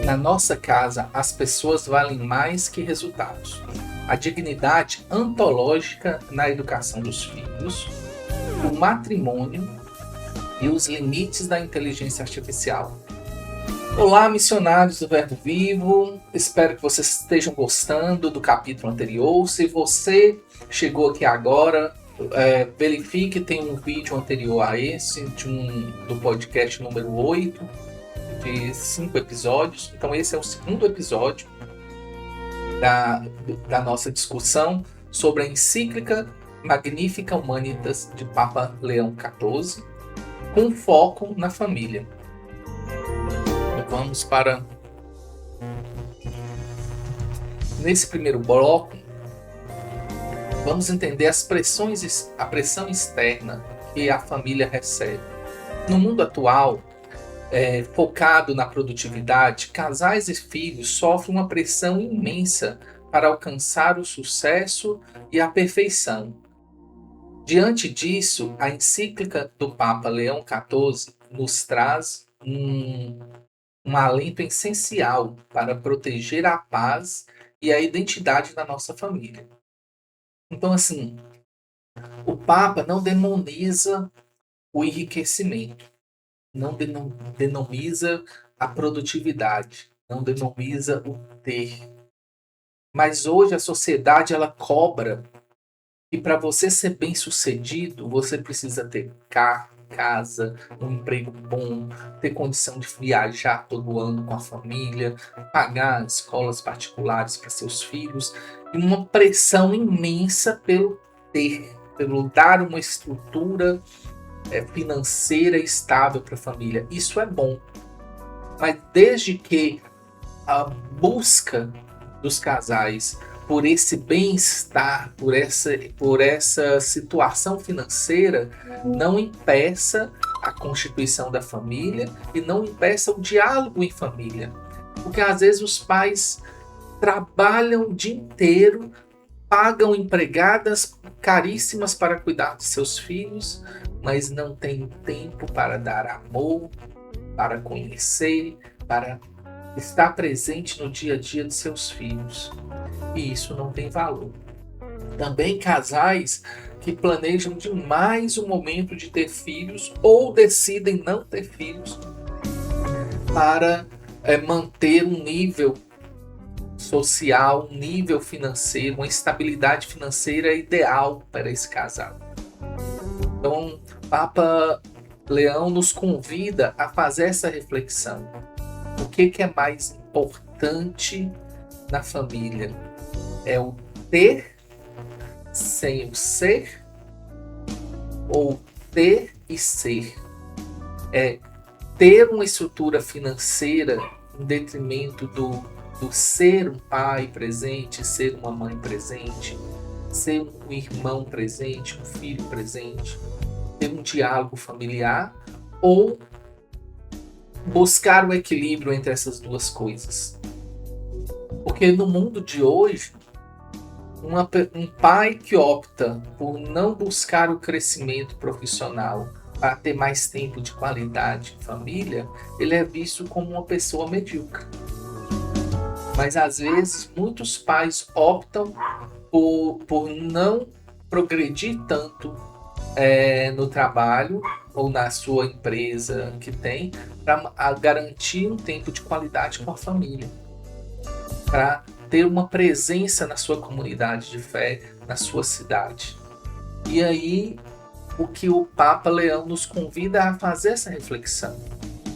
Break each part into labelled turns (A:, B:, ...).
A: Na nossa casa, as pessoas valem mais que resultados. A dignidade ontológica na educação dos filhos, o matrimônio e os limites da inteligência artificial. Olá, missionários do Verbo Vivo, espero que vocês estejam gostando do capítulo anterior. Se você chegou aqui agora, verifique que tem um vídeo anterior a esse, do podcast número 8, de 5 episódios. Então esse é o segundo episódio da nossa discussão sobre a encíclica Magnificat Humanitas de Papa Leão XIV, com foco na família. Vamos para... Nesse primeiro bloco, vamos entender a pressão externa que a família recebe. No mundo atual, focado na produtividade, casais e filhos sofrem uma pressão imensa para alcançar o sucesso e a perfeição. Diante disso, a encíclica do Papa Leão XIV nos traz um alento essencial para proteger a paz e a identidade da nossa família. Então, assim, o Papa não demoniza o enriquecimento, não denomiza a produtividade, não denomiza o ter. Mas hoje a sociedade ela cobra que para você ser bem-sucedido, você precisa ter carro, casa, um emprego bom, ter condição de viajar todo ano com a família, pagar escolas particulares para seus filhos, e uma pressão imensa pelo ter, pelo dar uma estrutura financeira estável para a família. Isso é bom, mas desde que a busca dos casais por esse bem-estar, por essa situação financeira, não impeça a constituição da família e não impeça o diálogo em família. Porque às vezes os pais trabalham o dia inteiro, pagam empregadas caríssimas para cuidar de seus filhos, mas não têm tempo para dar amor, para conhecer, para estar presente no dia a dia de seus filhos. E isso não tem valor. Também casais que planejam demais o momento de ter filhos ou decidem não ter filhos para manter um nível social, um nível financeiro, uma estabilidade financeira ideal para esse casal. Então, Papa Leão nos convida a fazer essa reflexão. O que é mais importante na família? É o ter sem o ser, ou ter e ser? É ter uma estrutura financeira em detrimento do ser um pai presente, ser uma mãe presente, ser um irmão presente, um filho presente, ter um diálogo familiar, ou buscar o equilíbrio entre essas duas coisas? Porque no mundo de hoje, um pai que opta por não buscar o crescimento profissional para ter mais tempo de qualidade em família, ele é visto como uma pessoa medíocre. Mas às vezes muitos pais optam por não progredir tanto no trabalho ou na sua empresa que tem, para garantir um tempo de qualidade com a família, para ter uma presença na sua comunidade de fé, na sua cidade. E aí, o que o Papa Leão nos convida a fazer essa reflexão.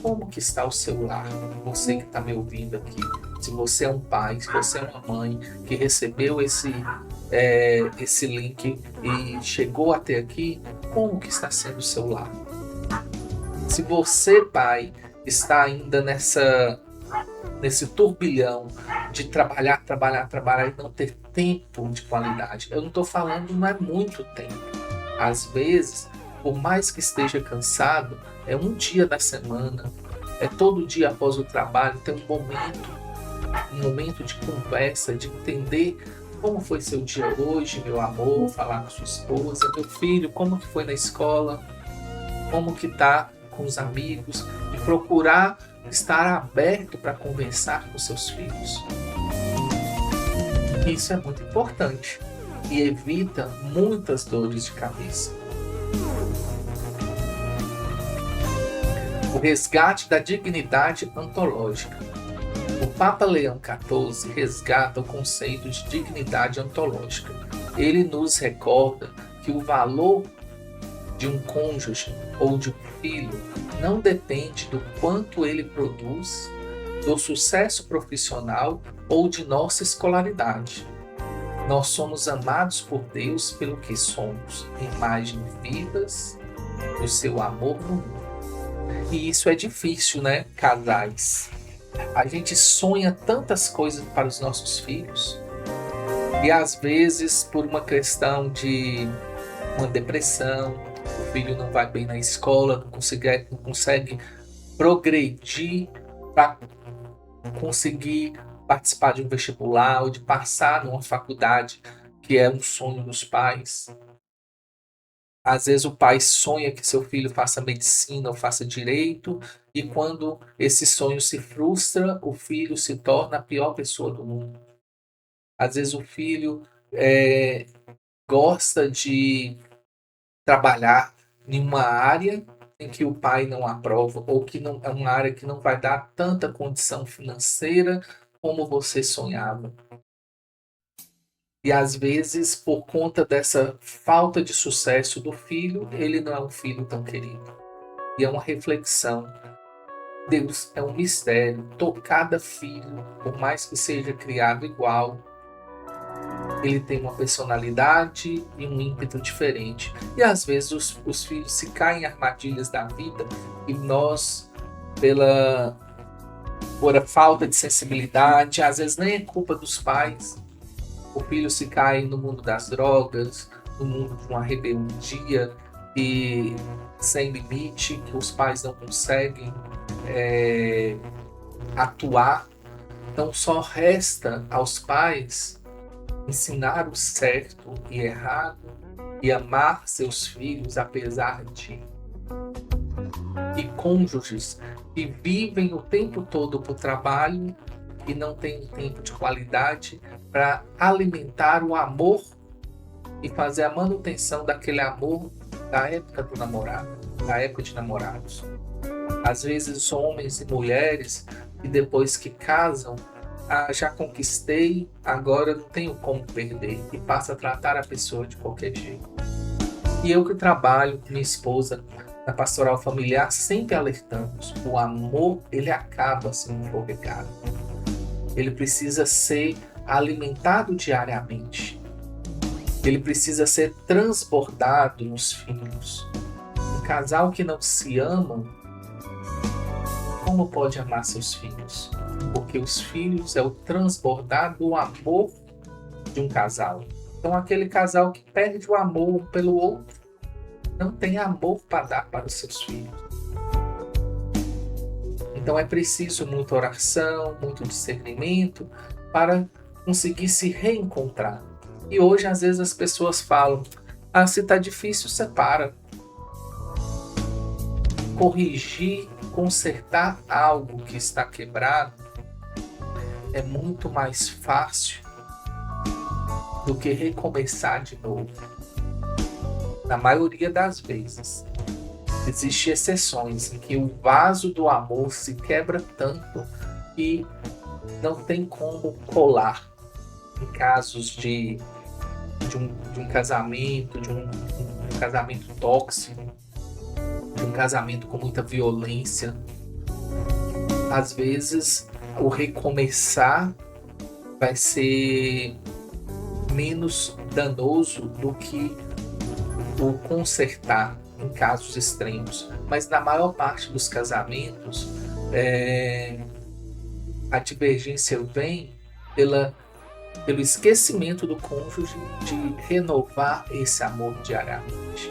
A: Como que está o seu lar? Você que está me ouvindo aqui. Se você é um pai, se você é uma mãe que recebeu esse link e chegou até aqui, como que está sendo o seu lar? Se você, pai, está ainda nesse turbilhão de trabalhar e não ter tempo de qualidade. Eu não estou falando, não é muito tempo. Às vezes, por mais que esteja cansado, é um dia da semana, é todo dia após o trabalho, tem um momento de conversa, de entender como foi seu dia hoje, meu amor, falar com sua esposa, meu filho, como que foi na escola, como que tá com os amigos, de procurar estar aberto para conversar com seus filhos. Isso é muito importante e evita muitas dores de cabeça. O resgate da dignidade ontológica. O Papa Leão XIV resgata o conceito de dignidade ontológica. Ele nos recorda que o valor de um cônjuge ou de um filho não depende do quanto ele produz, do sucesso profissional ou de nossa escolaridade. Nós somos amados por Deus pelo que somos, imagem vivas do seu amor no mundo. E isso é difícil, né, casais? A gente sonha tantas coisas para os nossos filhos e às vezes por uma questão de uma depressão, o filho não vai bem na escola, não consegue progredir para conseguir participar de um vestibular ou de passar numa faculdade que é um sonho dos pais. Às vezes o pai sonha que seu filho faça medicina ou faça direito, e quando esse sonho se frustra, o filho se torna a pior pessoa do mundo. Às vezes o filho gosta de trabalhar em uma área em que o pai não aprova, ou que não é uma área que não vai dar tanta condição financeira como você sonhava. E às vezes, por conta dessa falta de sucesso do filho, ele não é um filho tão querido. E é uma reflexão. Deus é um mistério. Cada filho, por mais que seja criado igual, ele tem uma personalidade e um ímpeto diferente. E às vezes os filhos se caem em armadilhas da vida e nós, por a falta de sensibilidade, às vezes nem é culpa dos pais. O filho se cai no mundo das drogas, no mundo de uma rebeldia e sem limite, que os pais não conseguem atuar. Então só resta aos pais ensinar o certo e errado e amar seus filhos apesar de. E cônjuges que vivem o tempo todo para o trabalho e não têm um tempo de qualidade para alimentar o amor e fazer a manutenção daquele amor da época do namorado, da época de namorados. Às vezes homens e mulheres que depois que casam, já conquistei, agora não tenho como perder, e passa a tratar a pessoa de qualquer jeito. E eu que trabalho com minha esposa na pastoral familiar, sempre alertamos: o amor, ele acaba se não for regado. Ele precisa ser alimentado diariamente. Ele precisa ser transbordado nos filhos. Um casal que não se ama, como pode amar seus filhos? Porque os filhos é o transbordar do amor de um casal. Então aquele casal que perde o amor um pelo outro, não tem amor para dar para os seus filhos. Então é preciso muita oração, muito discernimento para conseguir se reencontrar. E hoje às vezes as pessoas falam: se está difícil, separa. Corrigir, consertar algo que está quebrado é muito mais fácil do que recomeçar de novo. Na maioria das vezes. Existem exceções em que o vaso do amor se quebra tanto que não tem como colar. Em casos de um casamento, de um casamento tóxico, de um casamento com muita violência. Às vezes, o recomeçar vai ser menos danoso do que o consertar em casos extremos, mas na maior parte dos casamentos a divergência vem pelo esquecimento do cônjuge de renovar esse amor diariamente.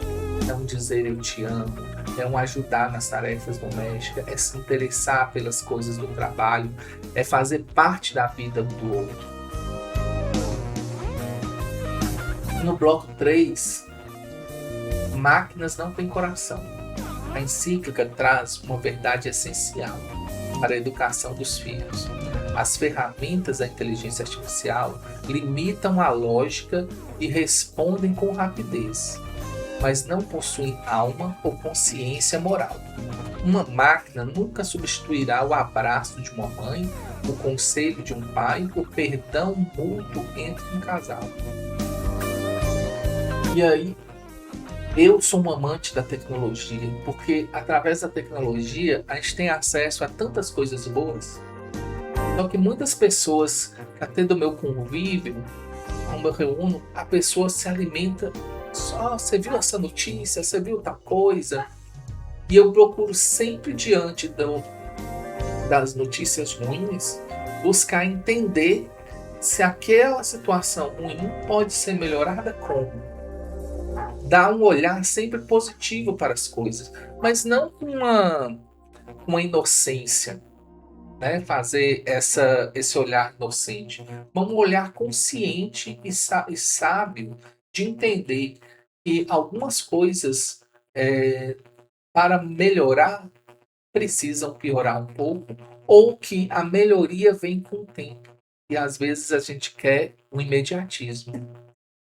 A: É um dizer eu te amo, é um ajudar nas tarefas domésticas, é se interessar pelas coisas do trabalho, é fazer parte da vida do outro. No bloco 3, máquinas não têm coração. A encíclica traz uma verdade essencial para a educação dos filhos. As ferramentas da inteligência artificial limitam a lógica e respondem com rapidez, mas não possuem alma ou consciência moral. Uma máquina nunca substituirá o abraço de uma mãe, o conselho de um pai, o perdão mútuo entre um casal. E aí, eu sou um amante da tecnologia, porque através da tecnologia a gente tem acesso a tantas coisas boas. Só que muitas pessoas, até do meu convívio, quando eu reúno, a pessoa se alimenta só, você viu essa notícia, você viu tal coisa. E eu procuro sempre diante das notícias ruins, buscar entender se aquela situação ruim pode ser melhorada como. Dar um olhar sempre positivo para as coisas, mas não com uma inocência, né? Fazer esse olhar inocente. Um olhar consciente e sábio de entender que algumas coisas, para melhorar, precisam piorar um pouco, ou que a melhoria vem com o tempo. E às vezes a gente quer um imediatismo.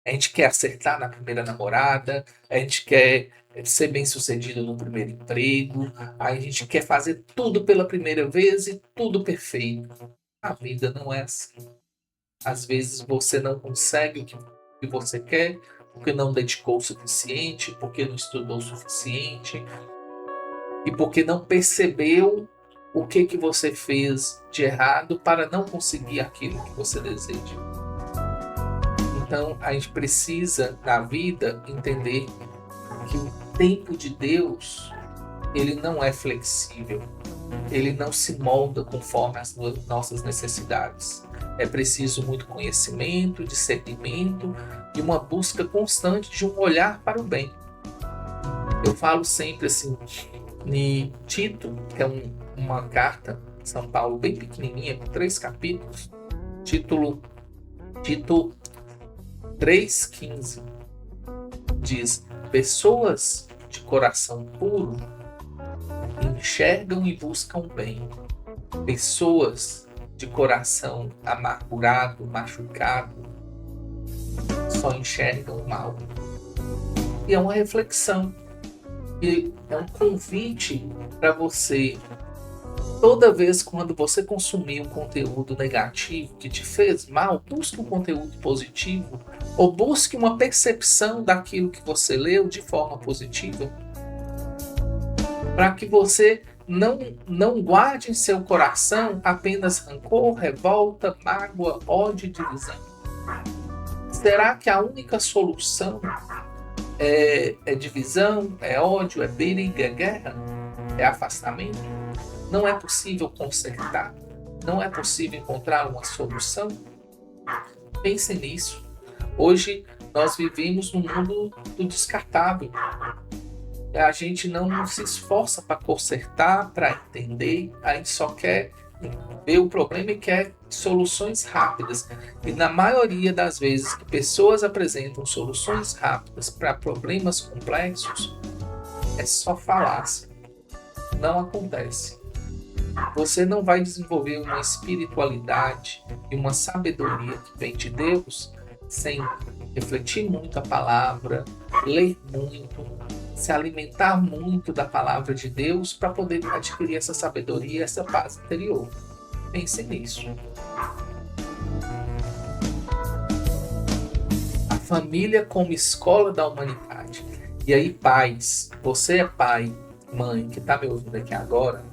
A: A gente quer acertar na primeira namorada, a gente quer ser bem-sucedido no primeiro emprego, a gente quer fazer tudo pela primeira vez e tudo perfeito. A vida não é assim. Às vezes você não consegue o que você quer, porque não dedicou o suficiente, porque não estudou o suficiente, e porque não percebeu o que você fez de errado para não conseguir aquilo que você deseja. Então, a gente precisa, na vida, entender que o tempo de Deus, ele não é flexível. Ele não se molda conforme as nossas necessidades. É preciso muito conhecimento, discernimento e uma busca constante de um olhar para o bem. Eu falo sempre assim, em Tito, que é uma carta de São Paulo bem pequenininha, com 3 capítulos, Tito 3,15, diz: pessoas de coração puro enxergam e buscam o bem. Pessoas de coração amargurado, machucado, só enxergam o mal. E é uma reflexão, e é um convite para você, toda vez quando você consumir um conteúdo negativo que te fez mal, busque um conteúdo positivo, ou busque uma percepção daquilo que você leu de forma positiva, para que você não guarde em seu coração apenas rancor, revolta, mágoa, ódio e divisão. Será que a única solução é divisão, é ódio, é briga, é guerra, é afastamento? Não é possível consertar? Não é possível encontrar uma solução? Pense nisso. Hoje nós vivemos no mundo do descartável. A gente não se esforça para consertar, para entender, a gente só quer ver o problema e quer soluções rápidas. E na maioria das vezes que pessoas apresentam soluções rápidas para problemas complexos, é só falácia. Não acontece. Você não vai desenvolver uma espiritualidade e uma sabedoria que vem de Deus sem refletir muito a palavra, ler muito, se alimentar muito da palavra de Deus para poder adquirir essa sabedoria e essa paz interior. Pense nisso. A família como escola da humanidade. E aí, pais, você é pai, mãe, que está me ouvindo aqui agora,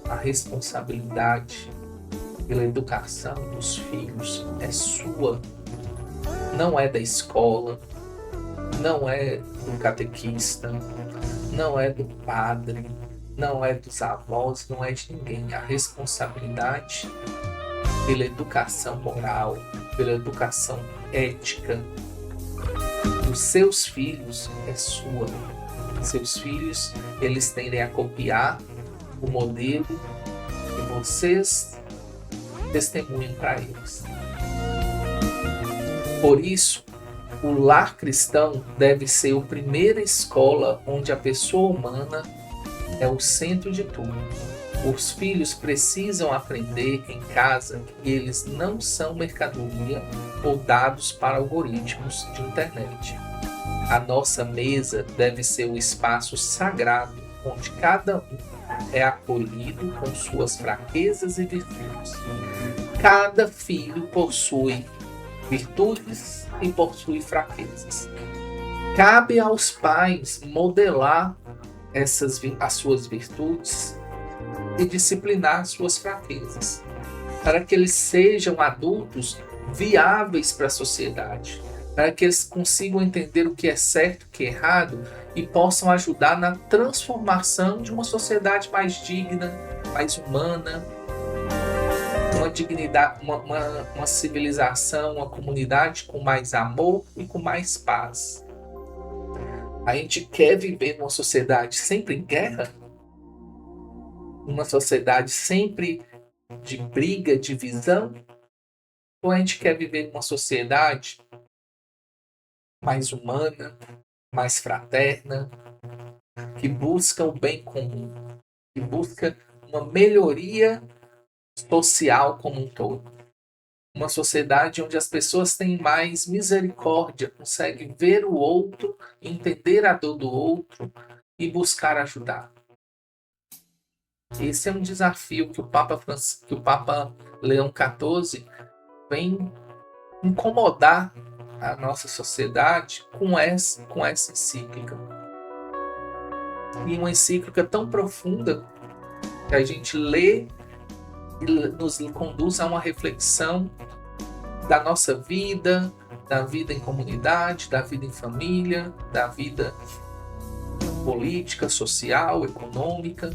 A: a responsabilidade pela educação dos filhos é sua. Não é da escola, não é do catequista, não é do padre, não é dos avós, não é de ninguém. A responsabilidade pela educação moral, pela educação ética dos seus filhos é sua. Seus filhos, eles tendem a copiar o modelo que vocês testemunham para eles. Por isso, o lar cristão deve ser a primeira escola onde a pessoa humana é o centro de tudo. Os filhos precisam aprender em casa que eles não são mercadoria ou dados para algoritmos de internet. A nossa mesa deve ser o espaço sagrado onde cada um é acolhido com suas fraquezas e virtudes. Cada filho possui virtudes e possui fraquezas. Cabe aos pais modelar as suas virtudes e disciplinar suas fraquezas, para que eles sejam adultos viáveis para a sociedade, para que eles consigam entender o que é certo e o que é errado e possam ajudar na transformação de uma sociedade mais digna, mais humana, uma dignidade, uma civilização, uma comunidade com mais amor e com mais paz. A gente quer viver numa sociedade sempre em guerra? Uma sociedade sempre de briga, divisão? Ou a gente quer viver numa sociedade mais humana, mais fraterna, que busca o bem comum, que busca uma melhoria social como um todo? Uma sociedade onde as pessoas têm mais misericórdia, conseguem ver o outro, entender a dor do outro e buscar ajudar. Esse é um desafio que o Papa Leão XIV vem incomodar a nossa sociedade com essa encíclica. E uma encíclica tão profunda que a gente lê e nos conduz a uma reflexão da nossa vida, da vida em comunidade, da vida em família, da vida política, social, econômica.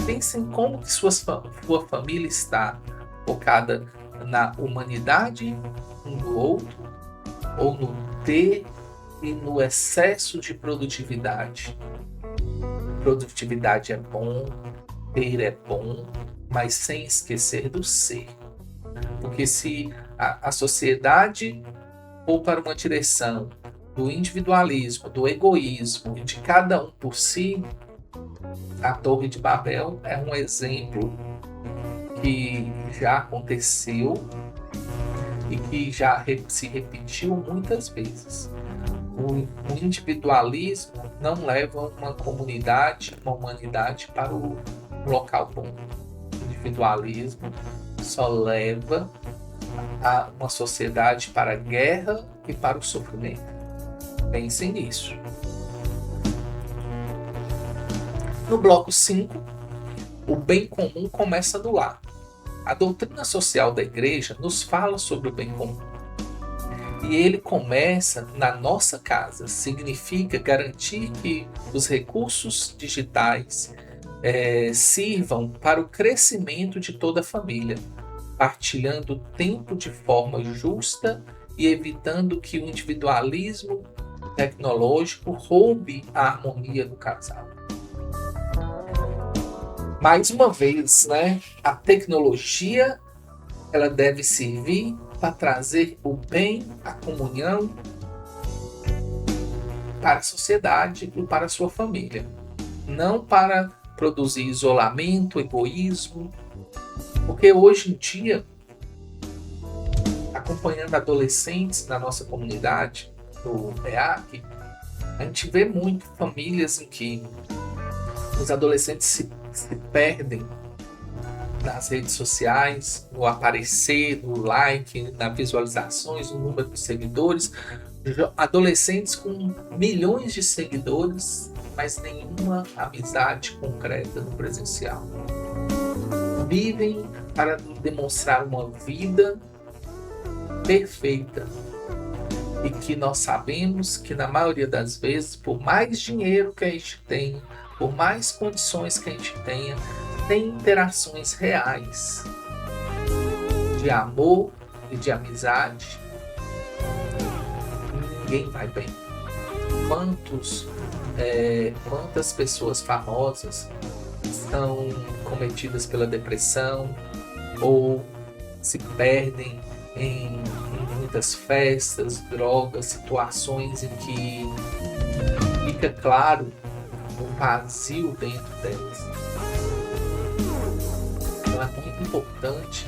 A: Pense em como que sua família está focada na humanidade um do outro, ou no ter e no excesso de produtividade. Produtividade é bom, ter é bom, mas sem esquecer do ser. Porque se a sociedade for para uma direção do individualismo, do egoísmo e de cada um por si, a Torre de Babel é um exemplo que já aconteceu e que já se repetiu muitas vezes. O individualismo não leva uma comunidade, uma humanidade para o local bom. O individualismo só leva uma sociedade para a guerra e para o sofrimento. Pensem nisso. No bloco 5, o bem comum começa no lar. A doutrina social da Igreja nos fala sobre o bem comum. E ele começa na nossa casa. Significa garantir que os recursos digitais sirvam para o crescimento de toda a família, partilhando o tempo de forma justa e evitando que o individualismo tecnológico roube a harmonia do casal. Mais uma vez, a tecnologia ela deve servir para trazer o bem, a comunhão para a sociedade e para a sua família. Não para produzir isolamento, egoísmo. Porque hoje em dia, acompanhando adolescentes na nossa comunidade, do EAC, a gente vê muito famílias em que os adolescentes se perdem nas redes sociais, no aparecer, no like, nas visualizações, no número de seguidores. Adolescentes com milhões de seguidores, mas nenhuma amizade concreta no presencial. Vivem para demonstrar uma vida perfeita. E que nós sabemos que na maioria das vezes, por mais dinheiro que a gente tem, por mais condições que a gente tenha, tem interações reais de amor e de amizade, ninguém vai bem. Quantas pessoas famosas são cometidas pela depressão ou se perdem em muitas festas, drogas, situações em que fica claro um vazio dentro delas. Então é muito importante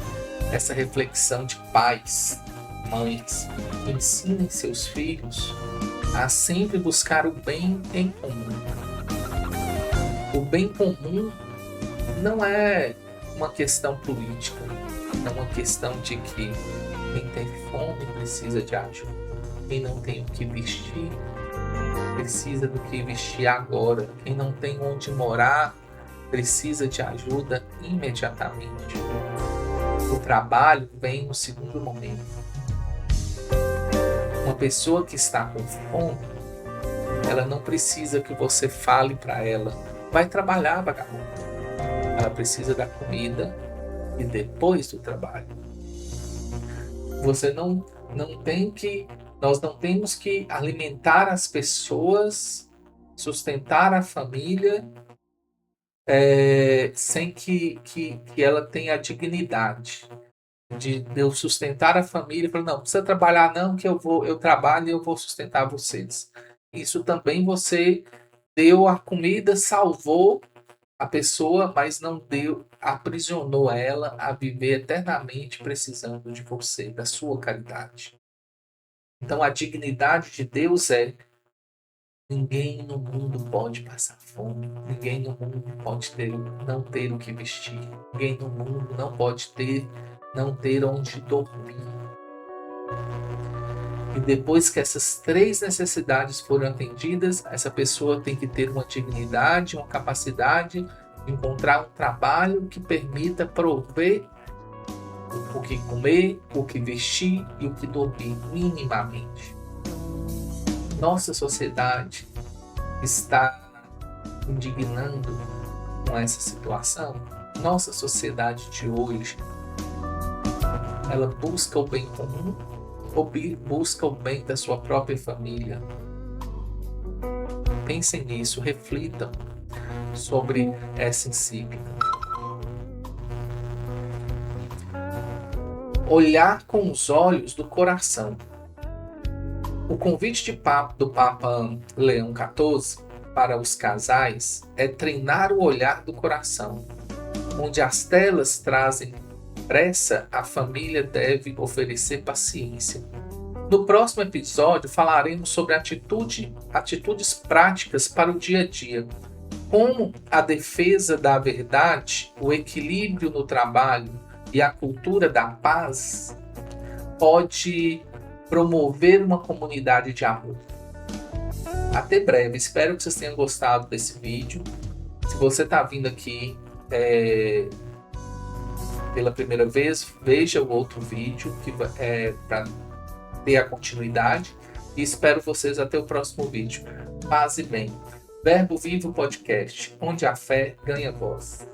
A: essa reflexão de pais, mães, que ensinem seus filhos a sempre buscar o bem em comum. O bem comum não é uma questão política, é uma questão de que quem tem fome precisa de ajuda, quem não tem o que vestir precisa do que vestir agora, quem não tem onde morar precisa de ajuda imediatamente. O trabalho vem no segundo momento. Uma pessoa que está com fome, ela não precisa que você fale para ela, vai trabalhar, vagabundo. Ela precisa da comida e depois do trabalho. Nós não temos que alimentar as pessoas, sustentar a família, sem que ela tenha a dignidade de eu sustentar a família e falar, não precisa trabalhar não, que eu trabalho e eu vou sustentar vocês. Isso também você deu a comida, salvou a pessoa, mas não aprisionou ela a viver eternamente precisando de você, da sua caridade. Então a dignidade de Deus é: ninguém no mundo pode passar fome, ninguém no mundo pode não ter o que vestir, ninguém no mundo não ter onde dormir. E depois que essas 3 necessidades foram atendidas, essa pessoa tem que ter uma dignidade, uma capacidade de encontrar um trabalho que permita prover o que comer, o que vestir e o que dormir minimamente. Nossa sociedade está indignando com essa situação. Nossa sociedade de hoje, ela busca o bem comum ou busca o bem da sua própria família? Pensem nisso, reflitam sobre essa encíclica. Olhar com os olhos do coração. O convite do Papa Leão XIV para os casais é treinar o olhar do coração. Onde as telas trazem pressa, a família deve oferecer paciência. No próximo episódio falaremos sobre atitudes práticas para o dia a dia, como a defesa da verdade, o equilíbrio no trabalho e a cultura da paz pode promover uma comunidade de amor. Até breve, espero que vocês tenham gostado desse vídeo. Se você está vindo aqui pela primeira vez, veja o outro vídeo que é para ter a continuidade, e espero vocês até o próximo vídeo. Paz e bem. Verbo Vivo Podcast, onde a fé ganha voz.